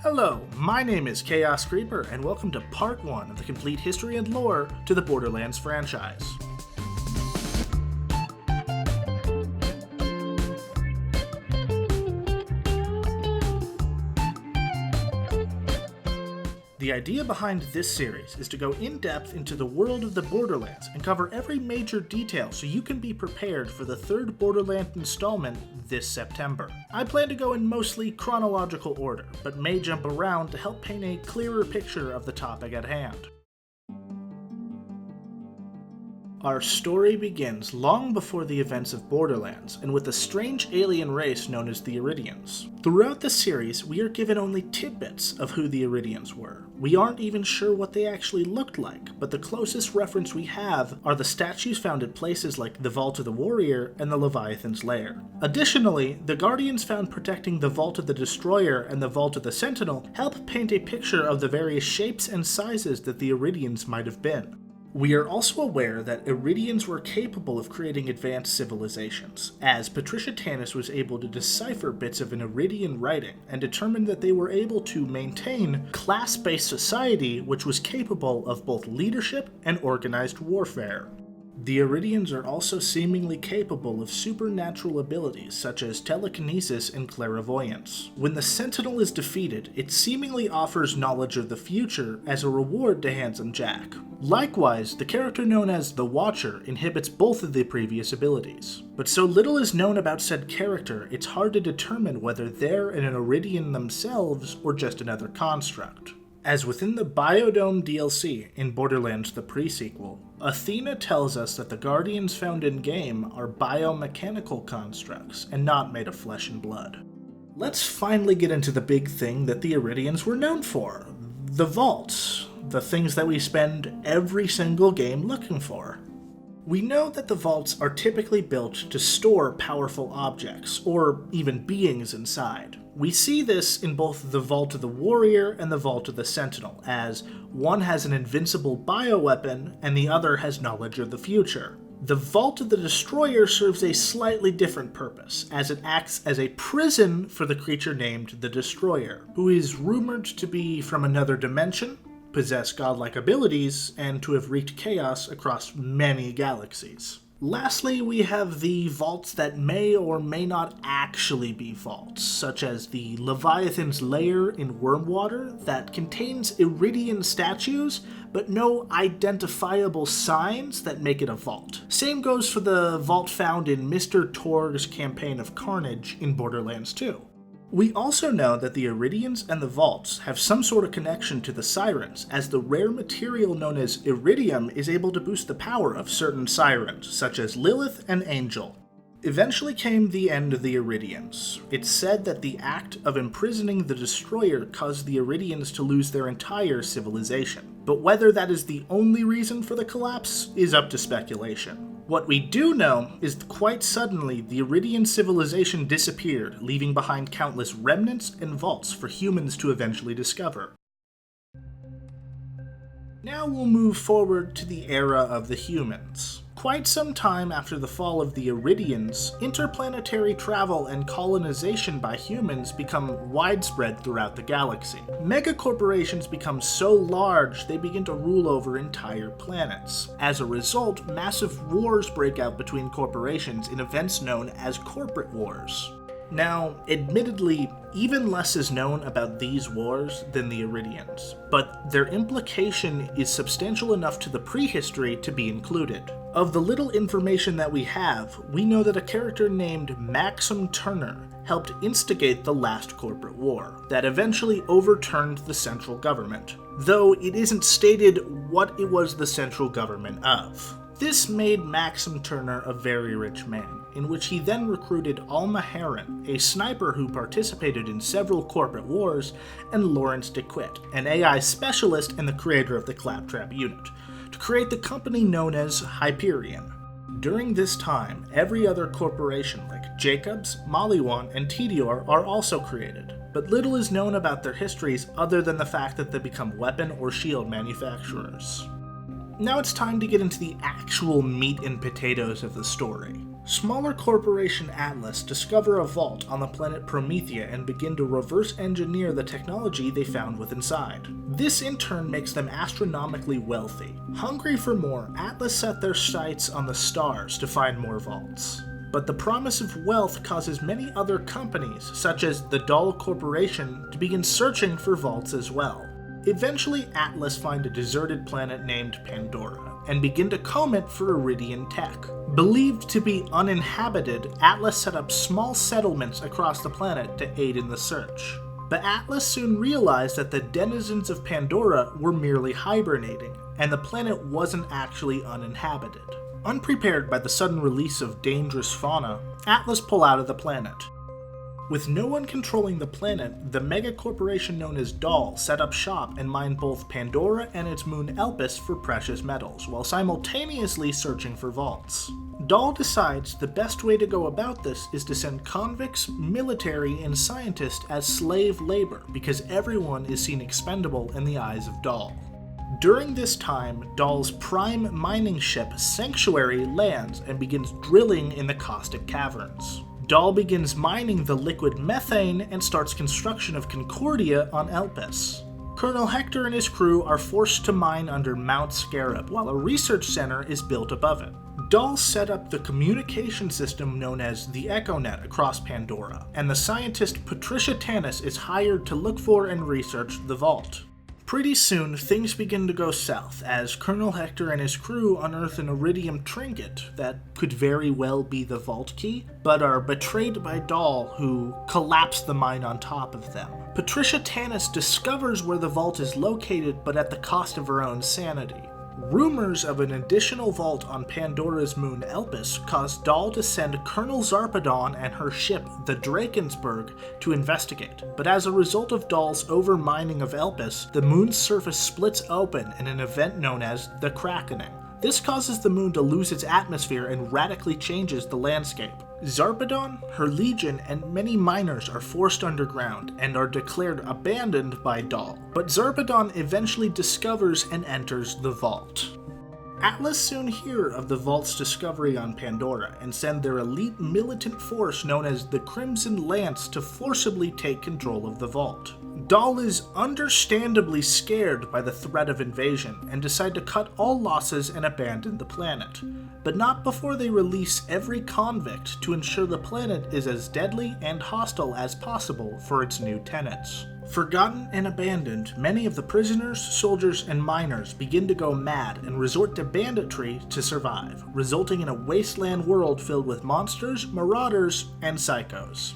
Hello, my name is Chaos Creeper, and welcome to Part 1 of the complete history and lore to the Borderlands franchise. The idea behind this series is to go in-depth into the world of the Borderlands and cover every major detail so you can be prepared for the third Borderlands installment this September. I plan to go in mostly chronological order, but may jump around to help paint a clearer picture of the topic at hand. Our story begins long before the events of Borderlands, and with a strange alien race known as the Eridians. Throughout the series, we are given only tidbits of who the Eridians were. We aren't even sure what they actually looked like, but the closest reference we have are the statues found at places like the Vault of the Warrior and the Leviathan's Lair. Additionally, the Guardians found protecting the Vault of the Destroyer and the Vault of the Sentinel help paint a picture of the various shapes and sizes that the Eridians might have been. We are also aware that Eridians were capable of creating advanced civilizations, as Patricia Tannis was able to decipher bits of an Eridian writing and determined that they were able to maintain class-based society which was capable of both leadership and organized warfare. The Eridians are also seemingly capable of supernatural abilities such as telekinesis and clairvoyance. When the Sentinel is defeated, it seemingly offers knowledge of the future as a reward to Handsome Jack. Likewise, the character known as the Watcher inhibits both of the previous abilities. But so little is known about said character, it's hard to determine whether they're an Eridian themselves or just another construct. As within the Biodome DLC in Borderlands the pre-sequel, Athena tells us that the Guardians found in-game are biomechanical constructs and not made of flesh and blood. Let's finally get into the big thing that the Eridians were known for, the vaults, the things that we spend every single game looking for. We know that the vaults are typically built to store powerful objects, or even beings inside. We see this in both the Vault of the Warrior and the Vault of the Sentinel, as one has an invincible bioweapon and the other has knowledge of the future. The Vault of the Destroyer serves a slightly different purpose, as it acts as a prison for the creature named the Destroyer, who is rumored to be from another dimension, possess godlike abilities, and to have wreaked chaos across many galaxies. Lastly, we have the vaults that may or may not actually be vaults, such as the Leviathan's Lair in Wormwater that contains Eridian statues, but no identifiable signs that make it a vault. Same goes for the vault found in Mr. Torg's Campaign of Carnage in Borderlands 2. We also know that the Eridians and the Vaults have some sort of connection to the Sirens, as the rare material known as Iridium is able to boost the power of certain Sirens, such as Lilith and Angel. Eventually came the end of the Eridians. It's said that the act of imprisoning the Destroyer caused the Eridians to lose their entire civilization, but whether that is the only reason for the collapse is up to speculation. What we do know is that quite suddenly the Eridian civilization disappeared, leaving behind countless remnants and vaults for humans to eventually discover. Now we'll move forward to the era of the humans. Quite some time after the fall of the Eridians, interplanetary travel and colonization by humans become widespread throughout the galaxy. Megacorporations become so large they begin to rule over entire planets. As a result, massive wars break out between corporations in events known as corporate wars. Now, admittedly, even less is known about these wars than the Eridians, but their implication is substantial enough to the prehistory to be included. Of the little information that we have, we know that a character named Maxim Turner helped instigate the last corporate war that eventually overturned the central government, though it isn't stated what it was the central government of. This made Maxim Turner a very rich man, in which he then recruited Alma Heron, a sniper who participated in several corporate wars, and Lawrence DeQuitt, an AI specialist and the creator of the Claptrap unit, to create the company known as Hyperion. During this time, every other corporation like Jacobs, Maliwan, and Tedior are also created, but little is known about their histories other than the fact that they become weapon or shield manufacturers. Now it's time to get into the actual meat and potatoes of the story. Smaller corporation Atlas discover a vault on the planet Promethea and begin to reverse engineer the technology they found within inside. This in turn makes them astronomically wealthy. Hungry for more, Atlas set their sights on the stars to find more vaults. But the promise of wealth causes many other companies, such as the Dahl Corporation, to begin searching for vaults as well. Eventually, Atlas find a deserted planet named Pandora, and begin to comb it for Eridian tech. Believed to be uninhabited, Atlas set up small settlements across the planet to aid in the search. But Atlas soon realized that the denizens of Pandora were merely hibernating, and the planet wasn't actually uninhabited. Unprepared by the sudden release of dangerous fauna, Atlas pull out of the planet. With no one controlling the planet, the mega-corporation known as Dahl set up shop and mined both Pandora and its moon Elpis for precious metals, while simultaneously searching for vaults. Dahl decides the best way to go about this is to send convicts, military, and scientists as slave labor, because everyone is seen expendable in the eyes of Dahl. During this time, Dahl's prime mining ship, Sanctuary, lands and begins drilling in the caustic caverns. Dahl begins mining the liquid methane and starts construction of Concordia on Elpis. Colonel Hector and his crew are forced to mine under Mount Scarab, while a research center is built above it. Dahl set up the communication system known as the EchoNet across Pandora, and the scientist Patricia Tanis is hired to look for and research the vault. Pretty soon, things begin to go south as Colonel Hector and his crew unearth an iridium trinket that could very well be the vault key, but are betrayed by Dahl, who collapse the mine on top of them. Patricia Tanis discovers where the vault is located, but at the cost of her own sanity. Rumors of an additional vault on Pandora's moon Elpis caused Dahl to send Colonel Zarpedon and her ship, the Drakensberg, to investigate. But as a result of Dahl's overmining of Elpis, the moon's surface splits open in an event known as the Krakening. This causes the moon to lose its atmosphere and radically changes the landscape. Zarpedon, her legion, and many miners are forced underground and are declared abandoned by Dahl, but Zarpedon eventually discovers and enters the vault. Atlas soon hear of the vault's discovery on Pandora and send their elite militant force known as the Crimson Lance to forcibly take control of the vault. Dahl is understandably scared by the threat of invasion and decide to cut all losses and abandon the planet, but not before they release every convict to ensure the planet is as deadly and hostile as possible for its new tenants. Forgotten and abandoned, many of the prisoners, soldiers, and miners begin to go mad and resort to banditry to survive, resulting in a wasteland world filled with monsters, marauders, and psychos.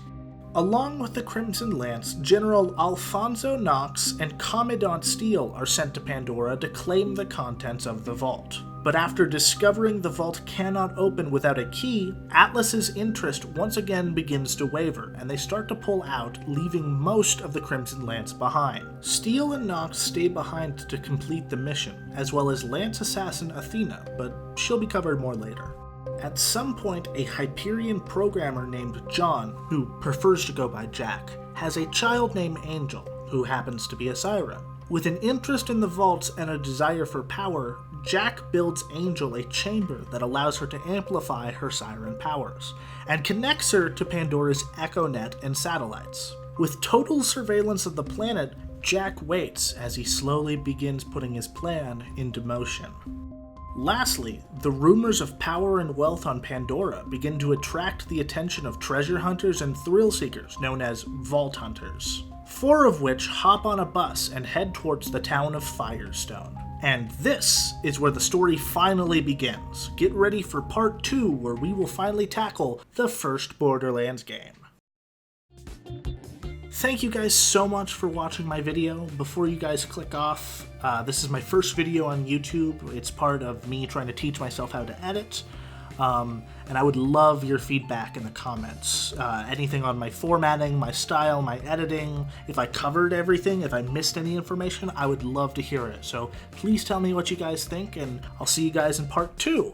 Along with the Crimson Lance, General Alfonso Knox and Commandant Steele are sent to Pandora to claim the contents of the vault. But after discovering the vault cannot open without a key, Atlas's interest once again begins to waver, and they start to pull out, leaving most of the Crimson Lance behind. Steele and Knox stay behind to complete the mission, as well as Lance assassin Athena, but she'll be covered more later. At some point, a Hyperion programmer named John, who prefers to go by Jack, has a child named Angel, who happens to be a siren. With an interest in the vaults and a desire for power, Jack builds Angel a chamber that allows her to amplify her siren powers, and connects her to Pandora's EchoNet and satellites. With total surveillance of the planet, Jack waits as he slowly begins putting his plan into motion. Lastly, the rumors of power and wealth on Pandora begin to attract the attention of treasure hunters and thrill seekers known as Vault Hunters, 4 of which hop on a bus and head towards the town of Firestone. And this is where the story finally begins. Get ready for part 2, where we will finally tackle the first Borderlands game. Thank you guys so much for watching my video. Before you guys click off, this is my first video on YouTube. It's part of me trying to teach myself how to edit. And I would love your feedback in the comments. Anything on my formatting, my style, my editing, if I covered everything, if I missed any information, I would love to hear it. So please tell me what you guys think, and I'll see you guys in part 2.